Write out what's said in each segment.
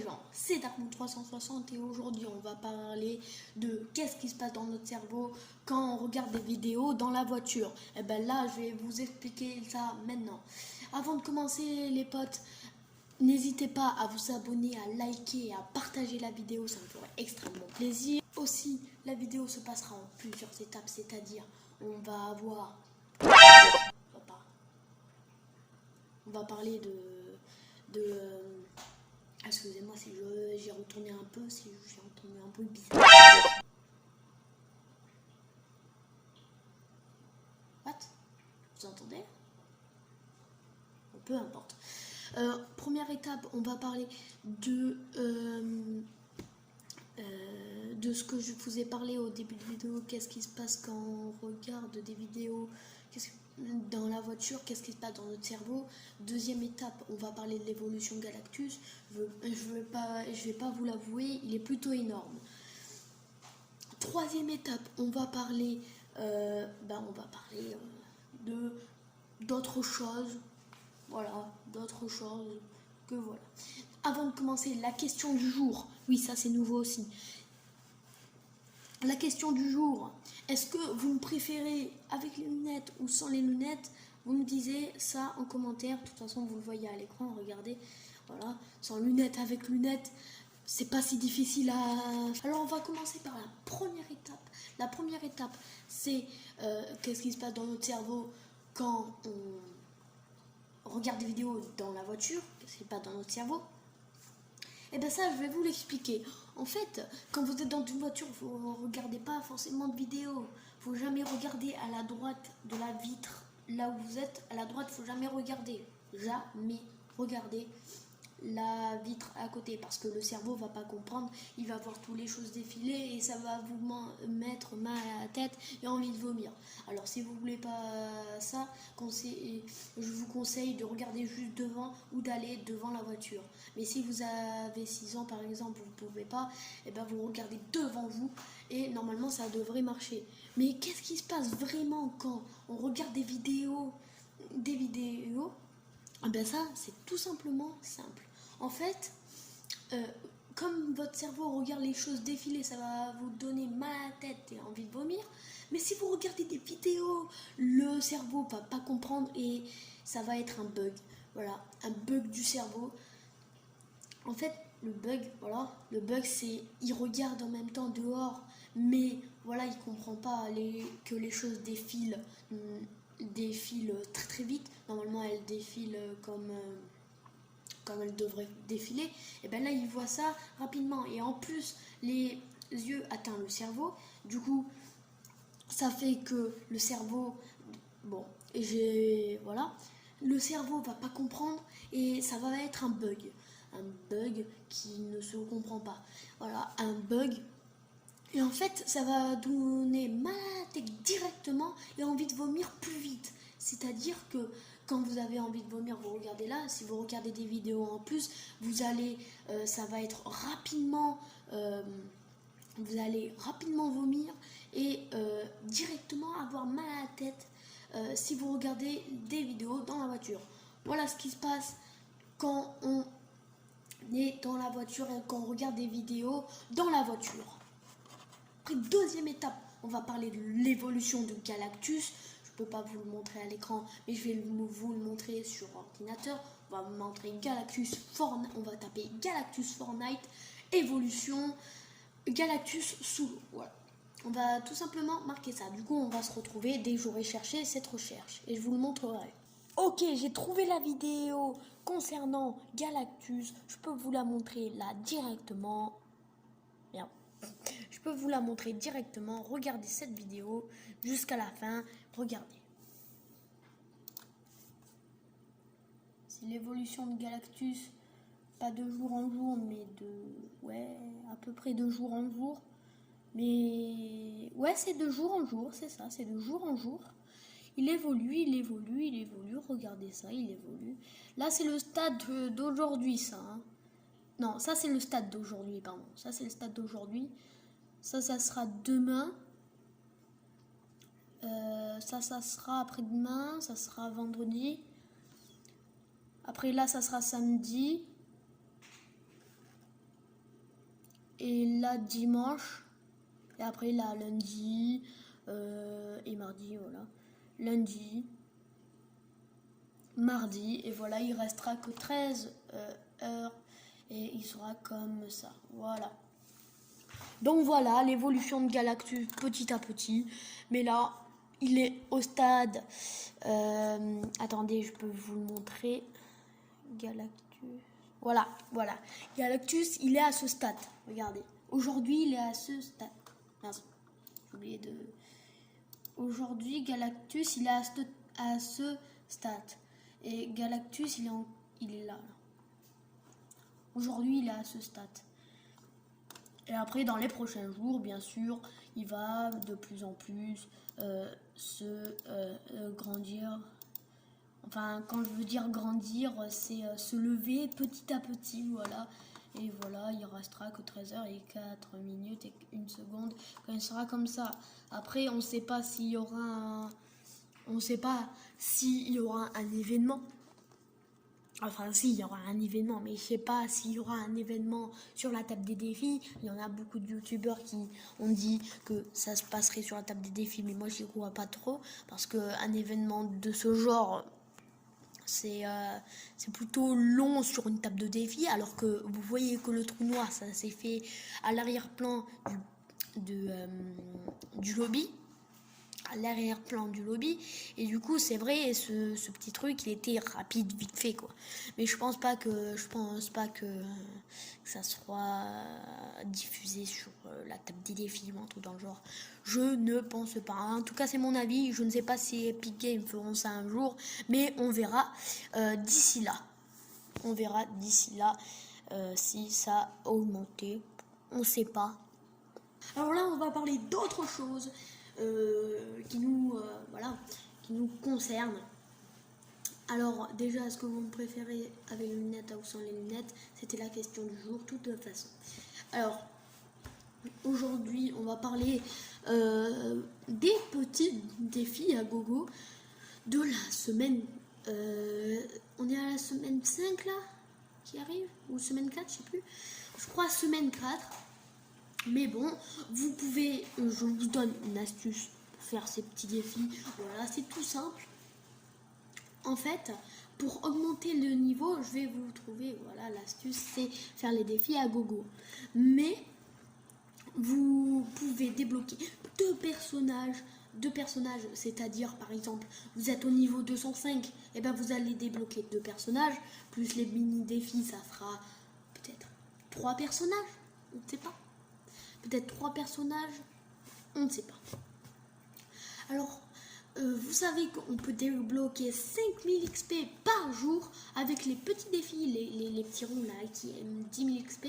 gens, c'est Darkmoon360 et aujourd'hui on va parler de qu'est-ce qui se passe dans notre cerveau quand on regarde des vidéos dans la voiture. Et ben là je vais vous expliquer ça maintenant. Avant de commencer les potes, n'hésitez pas à vous abonner, à liker et à partager la vidéo, ça me ferait extrêmement plaisir. Aussi, la vidéo se passera en plusieurs étapes, c'est-à-dire on va avoir... On va parler de excusez-moi si j'ai retourné un peu, si j'ai retourné un peu bizarre. What? Vous entendez? Peu importe. Première étape, on va parler de ce que je vous ai parlé au début de vidéo. Qu'est-ce qui se passe quand on regarde des vidéos dans la voiture, qu'est-ce qui se passe dans notre cerveau. Deuxième étape, on va parler de l'évolution Galactus. Je vais pas vous l'avouer, il est plutôt énorme. Troisième étape, on va parler d'autres choses. Voilà, d'autres choses que voilà. Avant de commencer, la question du jour. Oui, ça c'est nouveau aussi. La question du jour, est-ce que vous me préférez avec les lunettes ou sans les lunettes? Vous me disiez ça en commentaire. De toute façon, vous le voyez à l'écran, regardez. Voilà, sans lunettes, avec lunettes, c'est pas si difficile à... Alors, on va commencer par la première étape. La première étape, c'est qu'est-ce qui se passe dans notre cerveau quand on regarde des vidéos dans la voiture. Qu'est-ce qui se passe dans notre cerveau? Et bien ça, je vais vous l'expliquer. En fait, quand vous êtes dans une voiture, vous ne regardez pas forcément de vidéos. Il ne faut jamais regarder à la droite de la vitre. Là où vous êtes, à la droite, il ne faut jamais regarder. Jamais regarder la vitre à côté. Parce que le cerveau ne va pas comprendre. Il va voir toutes les choses défiler et ça va vous mettre mal à la tête et envie de vomir. Alors si vous ne voulez pas ça, je vous conseille de regarder juste devant ou d'aller devant la voiture. Mais si vous avez 6 ans par exemple, vous ne pouvez pas, et ben vous regardez devant vous et normalement ça devrait marcher. Mais qu'est-ce qui se passe vraiment quand on regarde des vidéos? Et ben ça, c'est tout simplement simple. En fait, comme votre cerveau regarde les choses défiler, ça va vous donner mal à la tête et envie de vomir. Mais si vous regardez des vidéos, le cerveau va pas comprendre et ça va être un bug. Voilà, un bug du cerveau. En fait, le bug c'est il regarde en même temps dehors, mais voilà, il comprend pas que les choses défilent très très vite. Normalement, elles défilent comme elles devraient défiler. Et bien là, il voit ça rapidement. Et en plus, les yeux atteignent le cerveau. Du coup, ça fait que le cerveau, le cerveau va pas comprendre et ça va être un bug qui ne se comprend pas. Voilà, un bug. Et en fait, ça va donner mal à la tête directement et envie de vomir plus vite. C'est-à-dire que quand vous avez envie de vomir, vous regardez là. Si vous regardez des vidéos en plus, ça va être rapidement, vous allez rapidement vomir et directement avoir mal à la tête si vous regardez des vidéos dans la voiture. Voilà ce qui se passe quand on est dans la voiture et qu'on regarde des vidéos dans la voiture. Après, deuxième étape, on va parler de l'évolution de Galactus. Je ne peux pas vous le montrer à l'écran, mais je vais vous le montrer sur ordinateur. On va montrer Galactus Fortnite. On va taper Galactus Fortnite, évolution, Galactus sous l'eau. Voilà. On va tout simplement marquer ça. Du coup, on va se retrouver dès que j'aurai cherché cette recherche. Et je vous le montrerai. Ok, j'ai trouvé la vidéo concernant Galactus. Je peux vous la montrer là directement. Bien. Je peux vous la montrer directement. Regardez cette vidéo jusqu'à la fin. Regardez. C'est l'évolution de Galactus. Pas de jour en jour, mais à peu près de jour en jour. Mais ouais, c'est de jour en jour, c'est ça, c'est de jour en jour. Il évolue. Regardez ça, il évolue. Là, c'est le stade d'aujourd'hui, ça. Hein. Non, ça, c'est le stade d'aujourd'hui, pardon. Ça, c'est le stade d'aujourd'hui. Ça sera demain. Ça sera après-demain. Ça sera vendredi. Après, là, ça sera samedi. et là dimanche. Et après là lundi et mardi, voilà. Lundi, mardi, et voilà, il restera que 13 heures et il sera comme ça. Voilà. Donc voilà l'évolution de Galactus petit à petit. Mais là, il est au stade. Attendez, je peux vous le montrer. Galactus. Voilà, voilà. Galactus, il est à ce stade. Regardez. Aujourd'hui, il est à ce stade. Merci. J'ai oublié de. Aujourd'hui, Galactus, il est à ce stade. Et Galactus, il est là. Aujourd'hui, il est à ce stade. Et après, dans les prochains jours, bien sûr, il va de plus en plus se grandir. Enfin, quand je veux dire grandir, c'est se lever petit à petit, voilà. Et voilà, il restera que 13 heures et 4 minutes et 1 seconde quand il sera comme ça. Après, on ne sait pas s'il y aura un événement. Enfin, si, il y aura un événement, mais je sais pas s'il y aura un événement sur la table des défis. Il y en a beaucoup de youtubeurs qui ont dit que ça se passerait sur la table des défis, mais moi j'y crois pas trop, parce qu'un événement de ce genre, c'est plutôt long sur une table de défi, alors que vous voyez que le trou noir, ça s'est fait à l'arrière-plan du lobby. À l'arrière-plan du lobby, et du coup c'est vrai, ce petit truc il était rapide, vite fait quoi, mais je pense pas que ça sera diffusé sur la table des défis ou un truc dans le genre. Je ne pense pas, en tout cas c'est mon avis. Je ne sais pas si Epic Games feront ça un jour, mais on verra d'ici là. Si ça a augmenté, on sait pas. Alors là on va parler d'autre chose qui nous concerne. Alors déjà, est-ce que vous me préférez avec les lunettes ou sans les lunettes? C'était la question du jour, de toute façon. Alors aujourd'hui on va parler des petits défis à gogo de la semaine. On est à la semaine 5 là qui arrive, ou semaine 4, je sais plus, je crois semaine 4. Mais bon, vous pouvez, je vous donne une astuce pour faire ces petits défis. Voilà, c'est tout simple. En fait, pour augmenter le niveau, je vais vous trouver, voilà, l'astuce, c'est faire les défis à gogo. Mais vous pouvez débloquer deux personnages, c'est-à-dire par exemple, vous êtes au niveau 205, et ben vous allez débloquer 2 personnages, plus les mini-défis, ça fera peut-être 3 personnages, on ne sait pas. Peut-être 3 personnages, on ne sait pas. Alors, vous savez qu'on peut débloquer 5000 XP par jour avec les petits défis, les petits ronds là qui aiment 10 000 XP.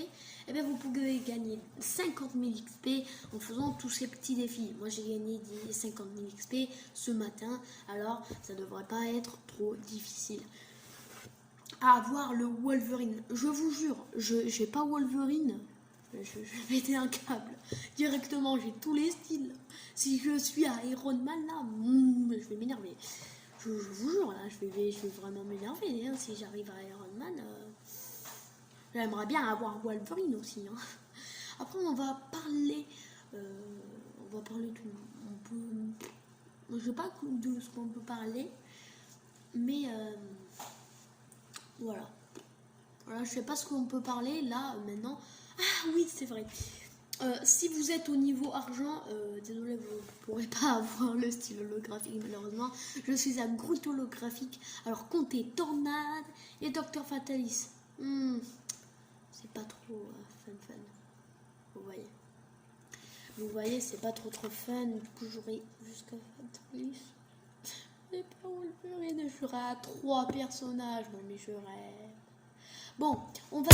Et bien vous pouvez gagner 50 000 XP en faisant tous ces petits défis. Moi j'ai gagné 50 000 XP ce matin, alors ça ne devrait pas être trop difficile. À avoir le Wolverine, je vous jure, je n'ai pas Wolverine. Je vais péter un câble directement, j'ai tous les styles. Si je suis à Iron Man là, je vais m'énerver. Je vous jure là, je vais vraiment m'énerver hein, si j'arrive à Iron Man. J'aimerais bien avoir Wolverine aussi. Hein. Après on va parler je sais pas de ce qu'on peut parler, mais voilà. Voilà, je sais pas ce qu'on peut parler là maintenant. Ah oui, c'est vrai. Si vous êtes au niveau argent, désolé, vous ne pourrez pas avoir le style holographique malheureusement. Je suis à Groot holographique. Alors comptez Tornade et Docteur Fatalis. C'est pas trop fun. Vous voyez, c'est pas trop fun. Du coup, j'aurai jusqu'à Fatalis. Et pas Wolverine, je serai à 3 personnages. Non mais je rêve. Bon, on va...